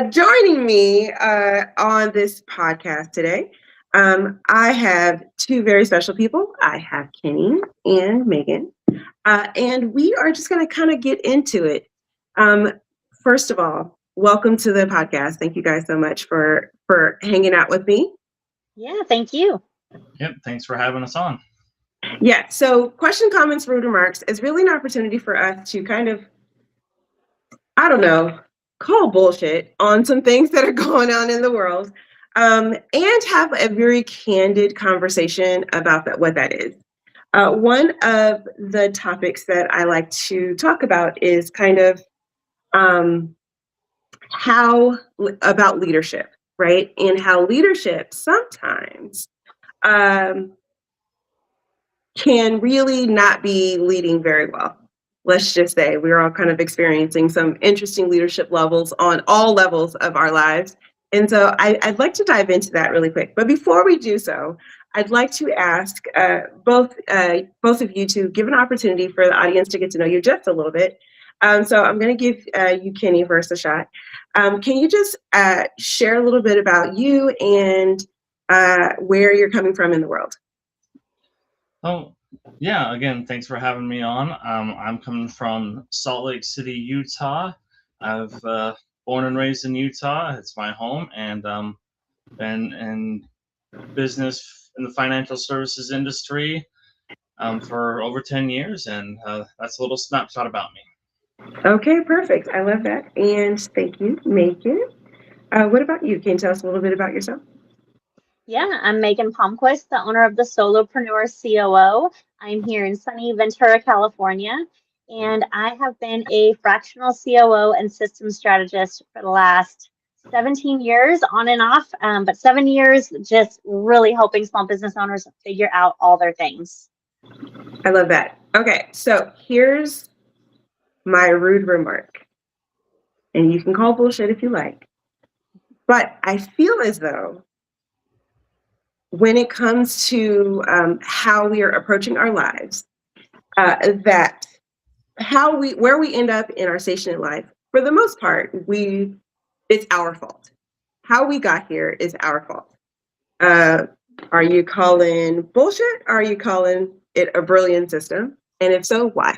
Joining me on this podcast today, I have two very special people. I have Kenny and Megan, and we are just going to kind of get into it. Um, First of all, welcome to the podcast. Thank you guys so much for hanging out with me. Yeah, thank you. Yep, thanks for having us on. Yeah. So, question, comments, rude remarks is really an opportunity for us to kind of, I don't know, call bullshit on some things that are going on in the world, and have a very candid conversation about what that is. One of the topics that I like to talk about is kind of um, how about leadership, right? And how leadership sometimes um, can really not be leading very well. Let's just say we're all kind of experiencing some interesting leadership levels on all levels of our lives. And so I'd like to dive into that really quick. But before we do so, I'd like to ask both of you to give an opportunity for the audience to get to know you just a little bit. So I'm going to give you, Kenny, first a shot. Can you just share a little bit about you and where you're coming from in the world? Oh, yeah, again, thanks for having me on. I'm coming from Salt Lake City, Utah. I've born and raised in Utah. It's my home, and been in business in the financial services industry for over 10 years, and that's a little snapshot about me. Okay, perfect. I love that. And thank you, Megan. What about you? Can you tell us a little bit about yourself? Yeah, I'm Megan Palmquist, the owner of the Solopreneur COO. I'm here in sunny Ventura, California, and I have been a fractional COO and systems strategist for the last 17 years on and off, but 7 years just really helping small business owners figure out all their things. I love that. Okay, so here's my rude remark. And you can call bullshit if you like. But I feel as though when it comes to how we are approaching our lives, that where we end up in our station in life, for the most part, it's our fault. How we got here is our fault. Are you calling bullshit? Or are you calling it a brilliant system? And if so, why?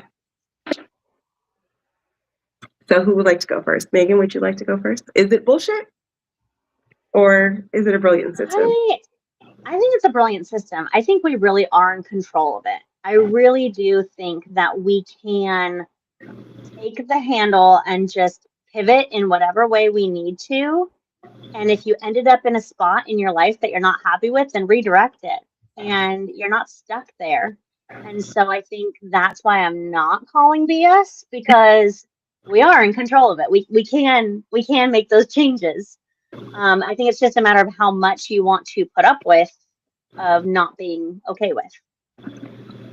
So who would like to go first? Megan, would you like to go first? Is it bullshit? Or is it a brilliant system? I think it's a brilliant system. I think we really are in control of it. I really do think that we can take the handle and just pivot in whatever way we need to. And if you ended up in a spot in your life that you're not happy with, then redirect it. And you're not stuck there. And so I think that's why I'm not calling BS, because we are in control of it. We can make those changes. I think it's just a matter of how much you want to put up with of not being okay with.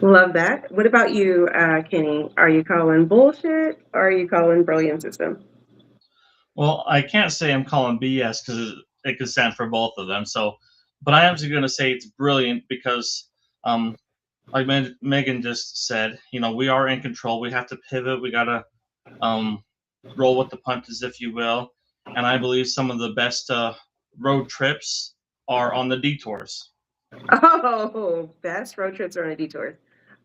Love that. What about you, Kenny? Are you calling bullshit or are you calling brilliant system? Well, I can't say I'm calling BS because it could stand for both of them. So, but I am going to say it's brilliant because, like Megan just said, we are in control. We have to pivot. We got to roll with the punches, if you will. And I believe some of the best road trips are on the detours. Oh, best road trips are on a detour.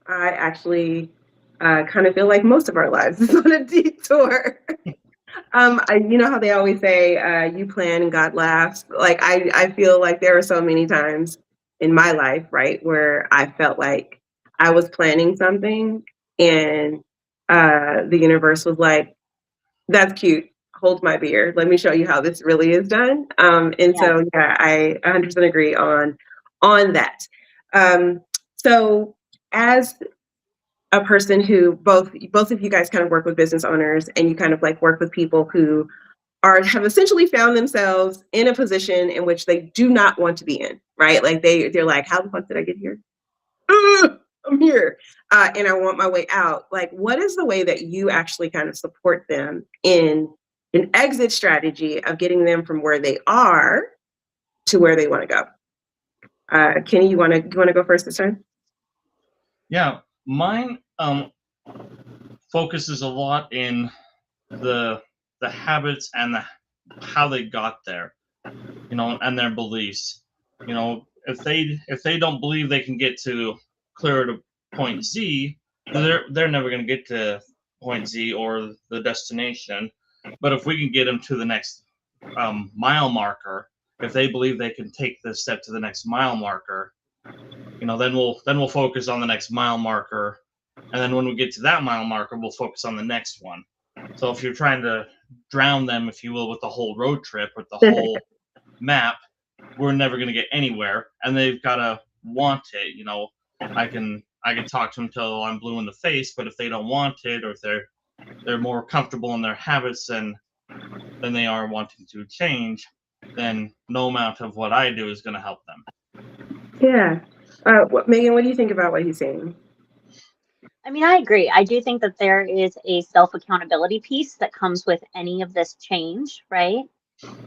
I actually kind of feel like most of our lives is on a detour. You know how they always say, you plan and God laughs? Like, I feel like there are so many times in my life, right, where I felt like I was planning something and the universe was like, that's cute. Hold my beer. Let me show you how this really is done. So, yeah, I 100% agree on that. So as a person who both of you guys kind of work with business owners and you kind of like work with people who have essentially found themselves in a position in which they do not want to be in, right? Like they're like, how the fuck did I get here? I'm here and I want my way out. Like, what is the way that you actually kind of support them in an exit strategy of getting them from where they are to where they want to go? Kenny, you want to go first this time? Yeah, mine focuses a lot in the the habits and how they got there, you know, and their beliefs. You know, if they don't believe they can get to clear to point Z, they're never going to get to point Z or the destination. But if we can get them to the next mile marker, if they believe they can take the step to the next mile marker, you know, then we'll focus on the next mile marker, and then when we get to that mile marker, we'll focus on the next one. So if you're trying to drown them, if you will, with the whole road trip, with the whole map, we're never going to get anywhere, and they've got to want it. You know, I can talk to them till I'm blue in the face, but if they don't want it, or if they're more comfortable in their habits than they are wanting to change, then no amount of what I do is going to help them. Yeah. Megan, what do you think about what he's saying? I mean, I agree. I do think that there is a self-accountability piece that comes with any of this change, right?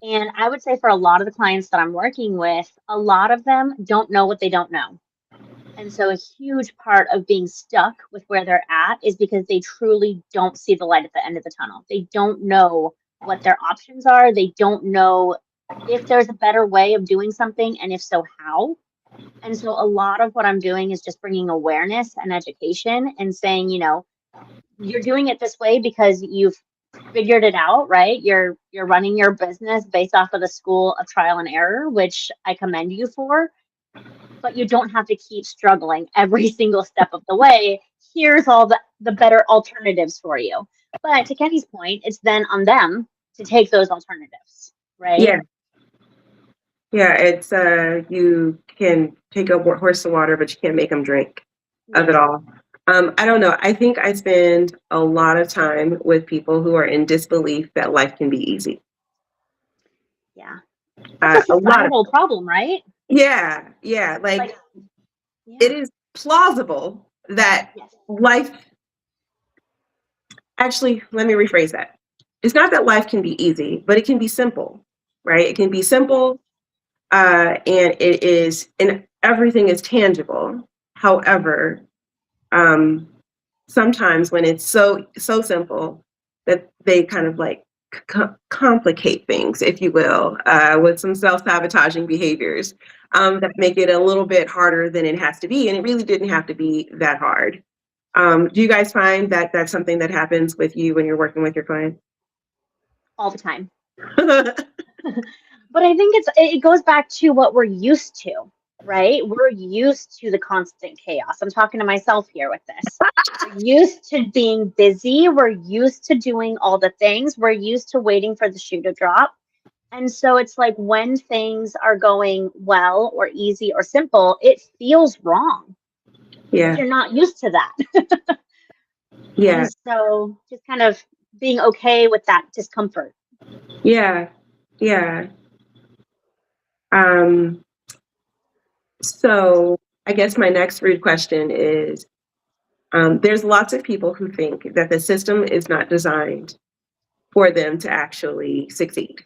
And I would say for a lot of the clients that I'm working with, a lot of them don't know what they don't know. And so a huge part of being stuck with where they're at is because they truly don't see the light at the end of the tunnel. They don't know what their options are. They don't know if there's a better way of doing something, and if so, how. And so a lot of what I'm doing is just bringing awareness and education and saying, you know, you're doing it this way because you've figured it out, right? You're running your business based off of the school of trial and error, which I commend you for. But you don't have to keep struggling every single step of the way. Here's all the better alternatives for you. But to Kenny's point, it's then on them to take those alternatives, right? Yeah. Yeah, it's you can take a horse to water, but you can't make them drink of it all. I don't know. I think I spend a lot of time with people who are in disbelief that life can be easy. Yeah. That's a A lot of societal problem, right? yeah. Like Yeah. it is plausible that Yes. life. Actually, let me rephrase that. It's not that life can be easy, but it can be simple, right? It can be simple, and it is, and everything is tangible. However, sometimes when it's so simple that they kind of like complicate things, if you will, with some self-sabotaging behaviors that make it a little bit harder than it has to be, and it really didn't have to be that hard. Do you guys find that that's something that happens with you when you're working with your client? All the time. But I think it goes back to what we're used to, right? We're used to the constant chaos. I'm talking to myself here with this. We're used to being busy. We're used to doing all the things. We're used to waiting for the shoe to drop. And so it's like when things are going well or easy or simple, it feels wrong. Yeah. You're not used to that. Yeah. And so just kind of being okay with that discomfort. Yeah. So I guess my next rude question is, there's lots of people who think that the system is not designed for them to actually succeed.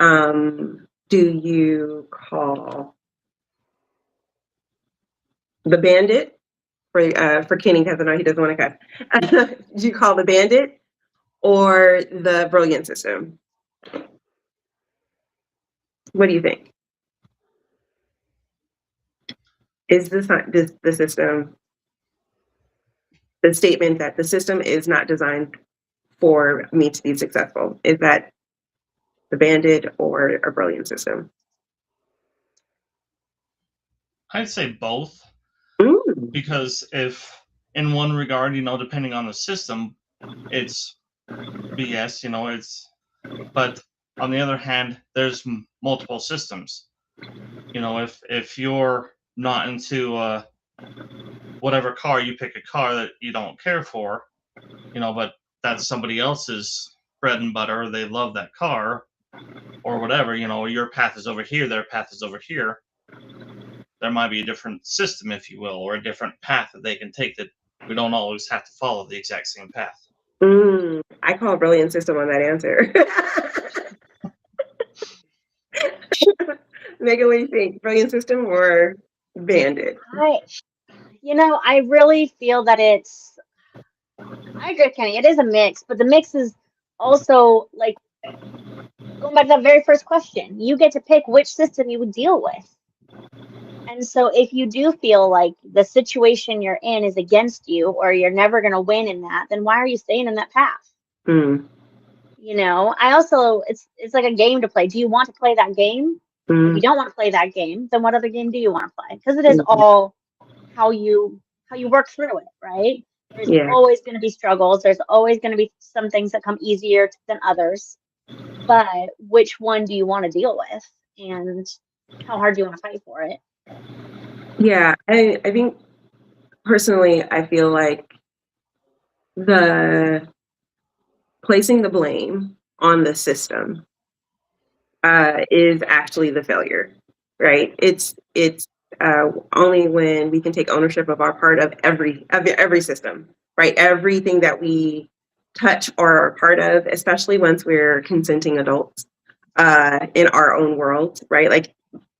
Do you call the bandit for Kenny, because I know he doesn't want to cut? Do you call the bandit or the brilliant system? What do you think? Is this not the system, the statement that the system is not designed for me to be successful, is that the bandit or a brilliant system? I'd say both. Ooh. Because if in one regard, you know, depending on the system, it's BS, you know, but on the other hand, there's multiple systems. You know, if you're not into whatever car, you pick a car that you don't care for, you know, but that's somebody else's bread and butter, they love that car or whatever, you know, your path is over here, their path is over here. There might be a different system, if you will, or a different path that they can take, that we don't always have to follow the exact same path. I call brilliant system on that answer. Megan, what do you think? Brilliant system or bandit? I really feel that I agree with Kenny. It is a mix, but the mix is also, like, going back to that very first question, you get to pick which system you would deal with. And so if you do feel like the situation you're in is against you or you're never going to win in that, then why are you staying in that path? Mm, I also, it's like a game to play. Do you want to play that game? If you mm, don't want to play that game, then what other game do you want to play? Because it is mm. all how you work through it, right? There's Yeah. always going to be struggles. There's always going to be some things that come easier than others. But which one do you want to deal with? And how hard do you want to fight for it? Yeah. I think personally, I feel like the placing the blame on the system is actually the failure, right? It's only when we can take ownership of our part of every system, right? Everything that we touch or are part of, especially once we're consenting adults in our own world, right? Like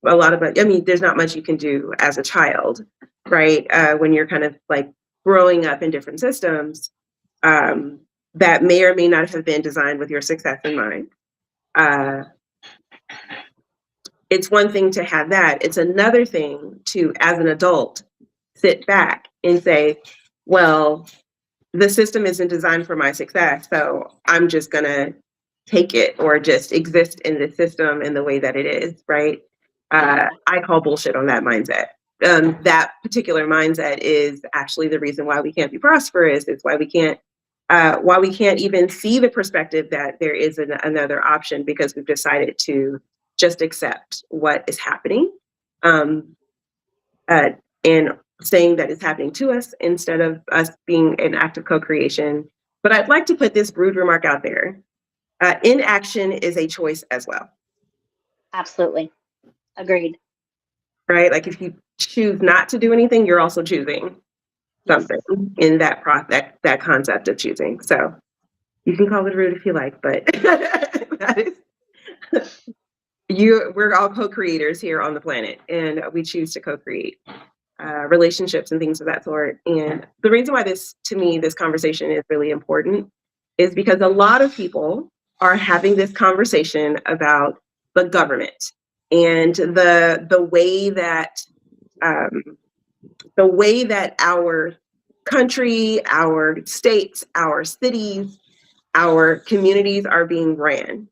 a lot of it, I mean, there's not much you can do as a child, right? When you're kind of like growing up in different systems um, that may or may not have been designed with your success in mind. Uh, it's one thing to have that. It's another thing to, as an adult, sit back and say, well, the system isn't designed for my success, so I'm just going to take it or just exist in the system in the way that it is, right? I call bullshit on that mindset. That particular mindset is actually the reason why we can't be prosperous. It's why we can't even see the perspective that there is another option because we've decided to just accept what is happening um, and saying that it's happening to us instead of us being an act of co-creation. But I'd like to put this rude remark out there. Inaction is a choice as well, Absolutely. Agreed. right? Like if you choose not to do anything, you're also choosing Yes. something in that concept of choosing. So you can call it rude if you like, but that is we're all co-creators here on the planet and we choose to co-create relationships and things of that sort. And the reason why this conversation is really important is because a lot of people are having this conversation about the government and um, the way that our country, our states, our cities, our communities are being ran.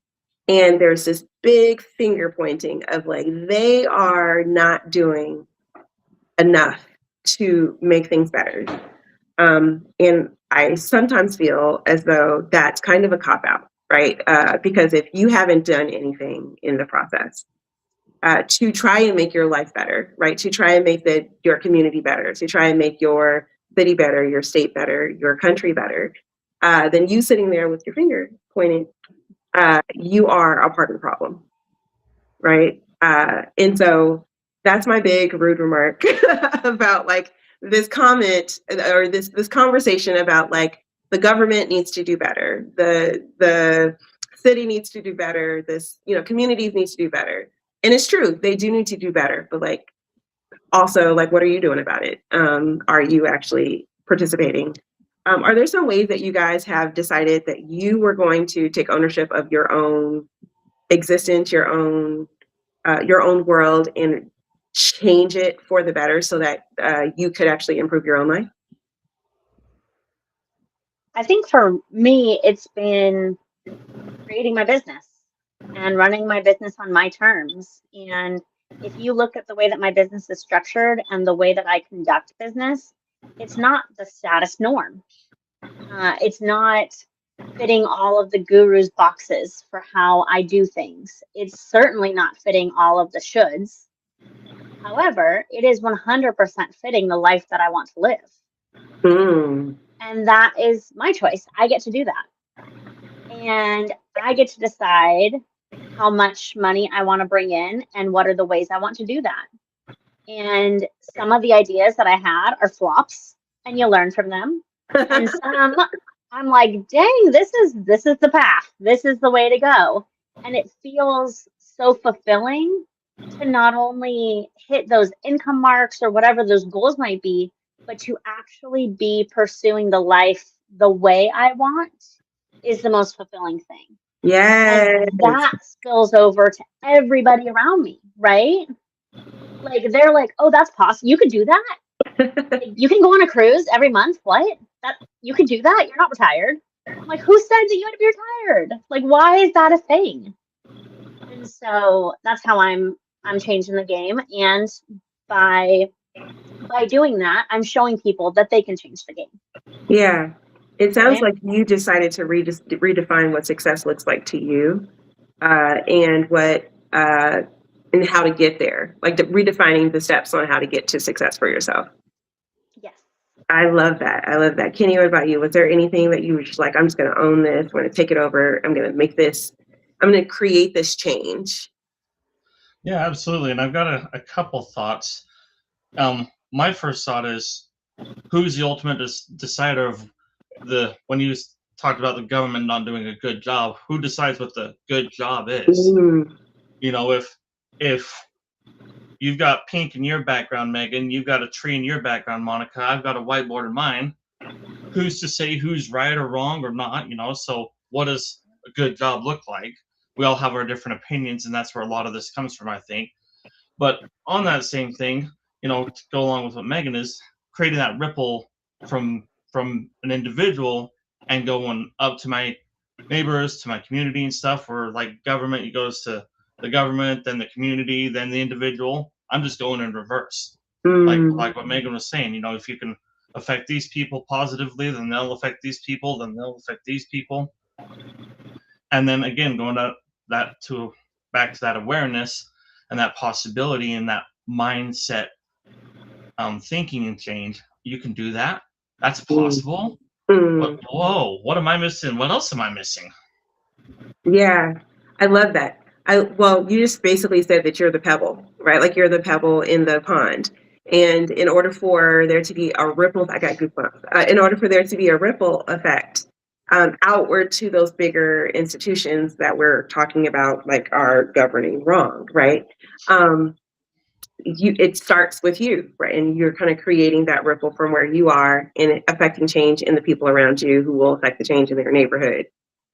And there's this big finger pointing of like, they are not doing enough to make things better. And I sometimes feel as though that's kind of a cop out, right? Because if you haven't done anything in the process to try and make your life better, right? To try and make your community better, to try and make your city better, your state better, your country better, then you sitting there with your finger pointing, you are a part of the problem, right? And so that's my big rude remark about like this comment or this conversation about like the government needs to do better, the city needs to do better, communities needs to do better. And it's true, they do need to do better, but like also like what are you doing about it? Are you actually participating? Are there some ways that you guys have decided that you were going to take ownership of your own existence, your own world, and change it for the better so that you could actually improve your own life? I think for me, it's been creating my business and running my business on my terms. And if you look at the way that my business is structured and the way that I conduct business, it's not the status norm. It's not fitting all of the guru's boxes for how I do things. It's certainly not fitting all of the shoulds. However, it is 100% fitting the life that I want to live. Mm. And that is my choice. I get to do that. And I get to decide how much money I want to bring in and what are the ways I want to do that. And some of the ideas that I had are flops and you learn from them. And some I'm like, dang, this is the path. This is the way to go. And it feels so fulfilling to not only hit those income marks or whatever those goals might be, but to actually be pursuing the life the way I want is the most fulfilling thing. Yes. And that spills over to everybody around me, right? Like they're like, oh, that's possible. You could do that. Like, you can go on a cruise every month. What? That you can do that? You're not retired. I'm like, who said that you had to be retired? Like, why is that a thing? And so that's how I'm changing the game. And by doing that, I'm showing people that they can change the game. Yeah. It sounds Right? like you decided to redefine what success looks like to you, and what and how to get there, like redefining the steps on how to get to success for yourself. Yes. I love that. I love that. Kenny, what about you? Was there anything that you were just like, I'm just going to own this, I'm going to take it over, I'm going to make this, I'm going to create this change? Yeah, absolutely. And I've got a couple thoughts. My first thought is, who's the ultimate decider of when you talked about the government not doing a good job, who decides what the good job is? Mm. You know, if you've got pink in your background, Megan, you've got a tree in your background, Monica, I've got a whiteboard in mine, who's to say who's right or wrong or not, you know? So what does a good job look like? We all have our different opinions, and that's where a lot of this comes from, I think. But on that same thing, you know, to go along with what Megan is, creating that ripple from an individual and going up to my neighbors, to my community and stuff, where like government, it goes to the government, then the community, then the individual. I'm just going in reverse. Mm. Like what Megan was saying, you know, if you can affect these people positively, then they'll affect these people, then they'll affect these people. And then again, going back to that awareness and that possibility and that mindset thinking and change, you can do that. That's possible. But whoa, what am I missing? What else am I missing? Yeah, I love that. Well, you just basically said that you're the pebble, right? Like you're the pebble in the pond. And in order for there to be a ripple, I got goosebumps. In order for there to be a ripple effect outward to those bigger institutions that we're talking about, like are governing wrong, right? It starts with you, right? And you're kind of creating that ripple from where you are and affecting change in the people around you, who will affect the change in their neighborhood,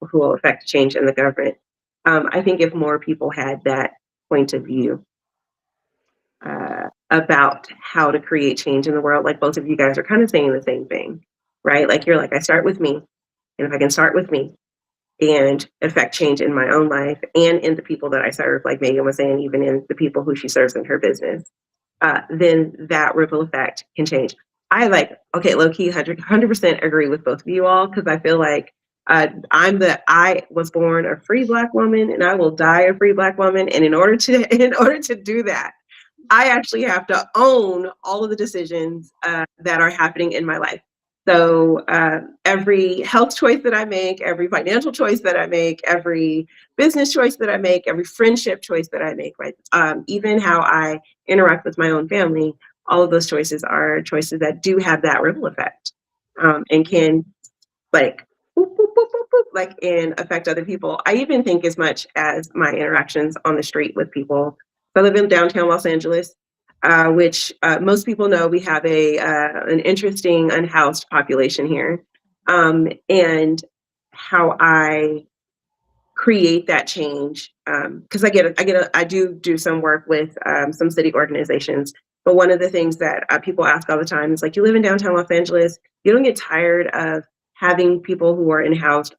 who will affect change in the government. I think if more people had that point of view about how to create change in the world, like both of you guys are kind of saying the same thing, right? Like you're like, I start with me, and if I can start with me and affect change in my own life and in the people that I serve, like Megan was saying, even in the people who she serves in her business, then that ripple effect can change. I low key 100% agree with both of you all, because I feel like I was born a free Black woman and I will die a free Black woman. And in order to do that, I actually have to own all of the decisions that are happening in my life. So every health choice that I make, every financial choice that I make, every business choice that I make, every friendship choice that I make, right? Even how I interact with my own family, all of those choices are choices that do have that ripple effect, and can like boop, boop, boop, boop, boop, like and affect other people. I even think as much as my interactions on the street with people. I live in downtown Los Angeles, which most people know we have an interesting unhoused population here, and how I create that change, because I do some work with some city organizations. But one of the things that people ask all the time is like, you live in downtown Los Angeles, you don't get tired of having people who are unhoused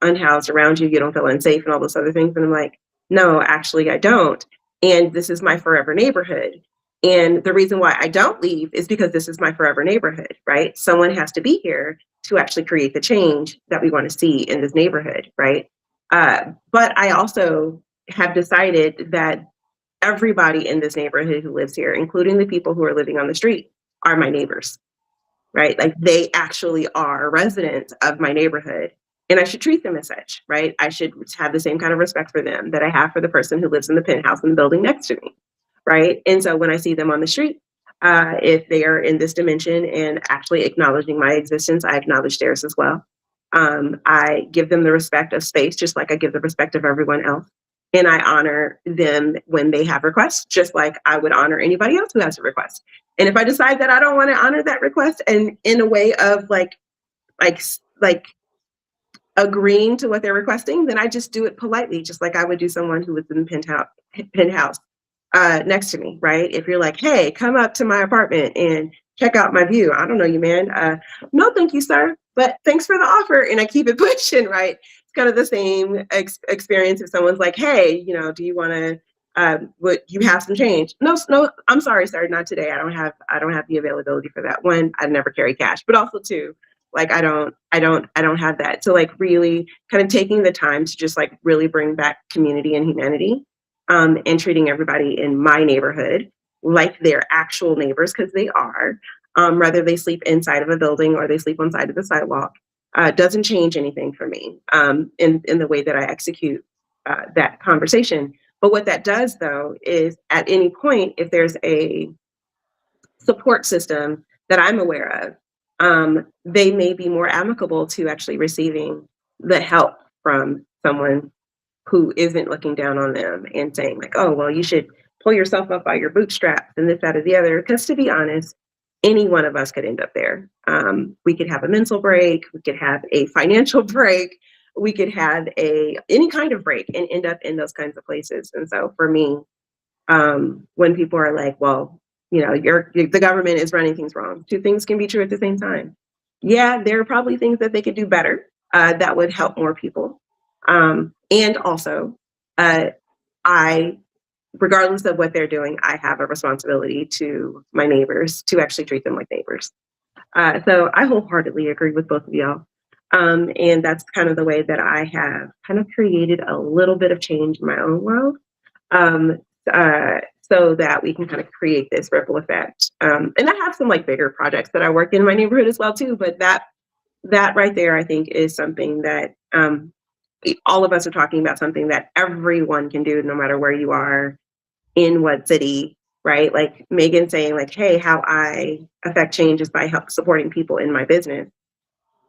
around you, you don't feel unsafe and all those other things. And I'm like, no, actually I don't. And this is my forever neighborhood. And the reason why I don't leave is because this is my forever neighborhood, right? Someone has to be here to actually create the change that we want to see in this neighborhood, right? But I also have decided that everybody in this neighborhood who lives here, including the people who are living on the street, are my neighbors, right? Like they actually are residents of my neighborhood, and I should treat them as such, right? I should have the same kind of respect for them that I have for the person who lives in the penthouse in the building next to me, right? And so when I see them on the street, if they are in this dimension and actually acknowledging my existence, I acknowledge theirs as well. I give them the respect of space, just like I give the respect of everyone else. And I honor them when they have requests, just like I would honor anybody else who has a request. And if I decide that I don't want to honor that request, and in a way of like agreeing to what they're requesting, then I just do it politely, just like I would do someone who was in the penthouse next to me, right? If you're like, hey, come up to my apartment and check out my view. I don't know you, man. No, thank you, sir. But thanks for the offer. And I keep it pushing, right? It's kind of the same experience if someone's like, hey, do you want to, would you have some change? No, I'm sorry, sir, not today. I don't have the availability for that. One, I never carry cash, but also two, like I don't have that. So like really kind of taking the time to just like really bring back community and humanity, and treating everybody in my neighborhood like they're actual neighbors, because they are, whether they sleep inside of a building or they sleep on side of the sidewalk, doesn't change anything for me, in the way that I execute that conversation. But what that does, though, is at any point, if there's a support system that I'm aware of, they may be more amicable to actually receiving the help from someone who isn't looking down on them and saying like, oh, well, you should pull yourself up by your bootstraps and this, that, or the other. Because to be honest, any one of us could end up there. We could have a mental break, we could have a financial break, we could have any kind of break and end up in those kinds of places. And so for me, when people are like, well, the government is running things wrong, two things can be true at the same time. Yeah, there are probably things that they could do better that would help more people. And also, regardless of what they're doing, I have a responsibility to my neighbors to actually treat them like neighbors. So I wholeheartedly agree with both of y'all. And that's kind of the way that I have kind of created a little bit of change in my own world, so that we can kind of create this ripple effect. And I have some like bigger projects that I work in my neighborhood as well too, but that right there, I think, is something that all of us are talking about, something that everyone can do no matter where you are, in what city, right? Like Megan saying like, hey, how I affect change is by supporting people in my business.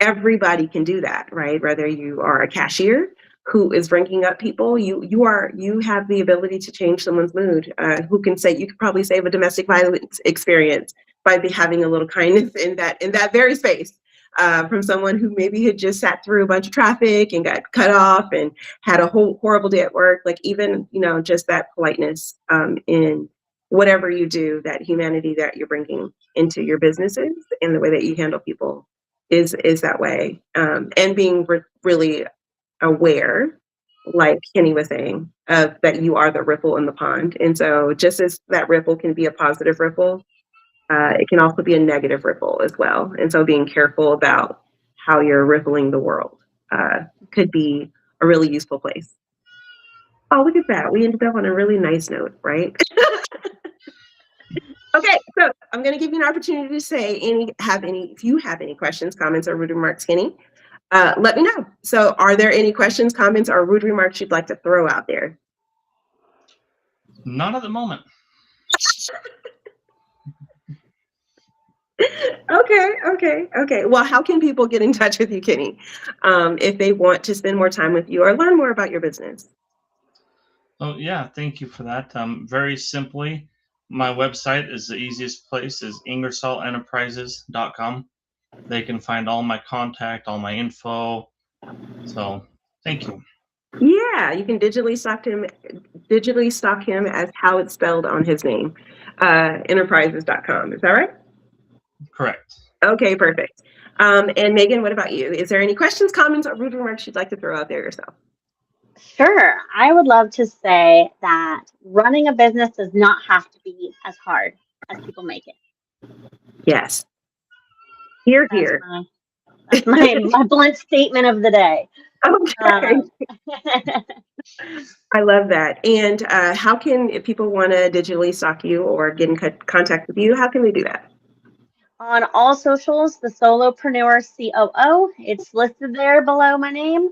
Everybody can do that, right? Whether you are a cashier who is ranking up people, you have the ability to change someone's mood. Who can say you could probably save a domestic violence experience by having a little kindness in that very space. From someone who maybe had just sat through a bunch of traffic and got cut off and had a whole horrible day at work. Like even, just that politeness in whatever you do, that humanity that you're bringing into your businesses and the way that you handle people is that way. And being really aware, like Kenny was saying, of that you are the ripple in the pond. And so just as that ripple can be a positive ripple, it can also be a negative ripple as well. And so being careful about how you're rippling the world could be a really useful place. Oh, look at that. We ended up on a really nice note, right? Okay, so I'm going to give you an opportunity to say if you have any questions, comments, or rude remarks, Kenny, let me know. So are there any questions, comments, or rude remarks you'd like to throw out there? Not at the moment. Okay. Well, how can people get in touch with you, Kenny, if they want to spend more time with you or learn more about your business? Oh, yeah. Thank you for that. Very simply, my website is the easiest place, is ingersollenterprises.com. They can find all my contact, all my info. So thank you. Yeah, you can digitally stalk him as how it's spelled on his name, enterprises.com. Is that right? Correct. Okay, perfect. And Megan, what about you? Is there any questions, comments, or rude remarks you'd like to throw out there yourself? Sure. I would love to say that running a business does not have to be as hard as people make it. Yes. Here. That's my blunt statement of the day. Okay. I love that. And how can, if people want to digitally stalk you or get in contact with you, how can they do that? On all socials, the Solopreneur COO. It's listed there below my name.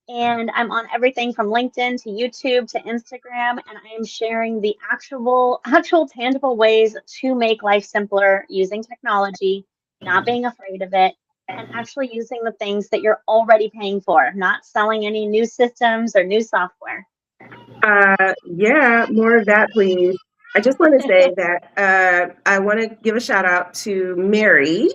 And I'm on everything from LinkedIn to YouTube to Instagram. And I am sharing the actual tangible ways to make life simpler using technology, not being afraid of it, and actually using the things that you're already paying for, not selling any new systems or new software. Yeah, more of that, please. I just want to say that I want to give a shout out to Mary.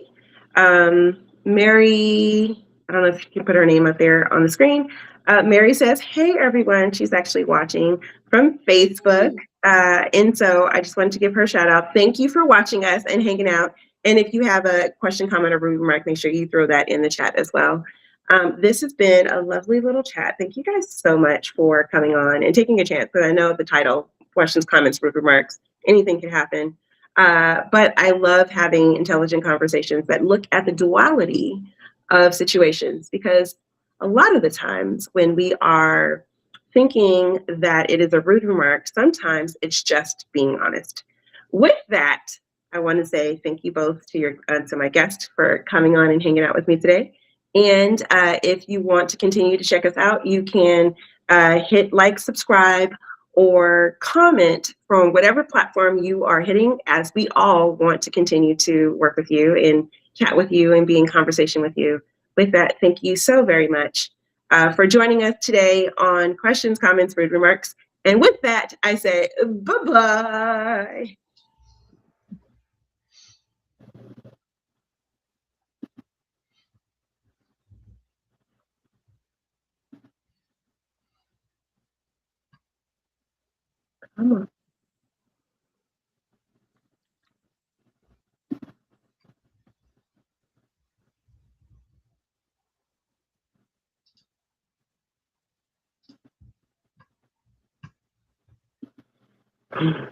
Mary I don't know if you can put her name up there on the screen. Mary says, "Hey everyone." She's actually watching from Facebook. And so I just wanted to give her a shout out. Thank you for watching us and hanging out. And if you have a question, comment, or remark, make sure you throw that in the chat as well. This has been a lovely little chat. Thank you guys so much for coming on and taking a chance. Because I know the title, questions, comments, remarks, anything can happen. But I love having intelligent conversations that look at the duality of situations, because a lot of the times when we are thinking that it is a rude remark, sometimes it's just being honest. With that, I want to say thank you both to my guest for coming on and hanging out with me today. And if you want to continue to check us out, you can hit like, subscribe, or comment from whatever platform you are hitting, as we all want to continue to work with you and chat with you and be in conversation with you. With that, thank you so very much for joining us today on Questions, Comments, Rude Remarks. And with that, I say bye-bye. Come on.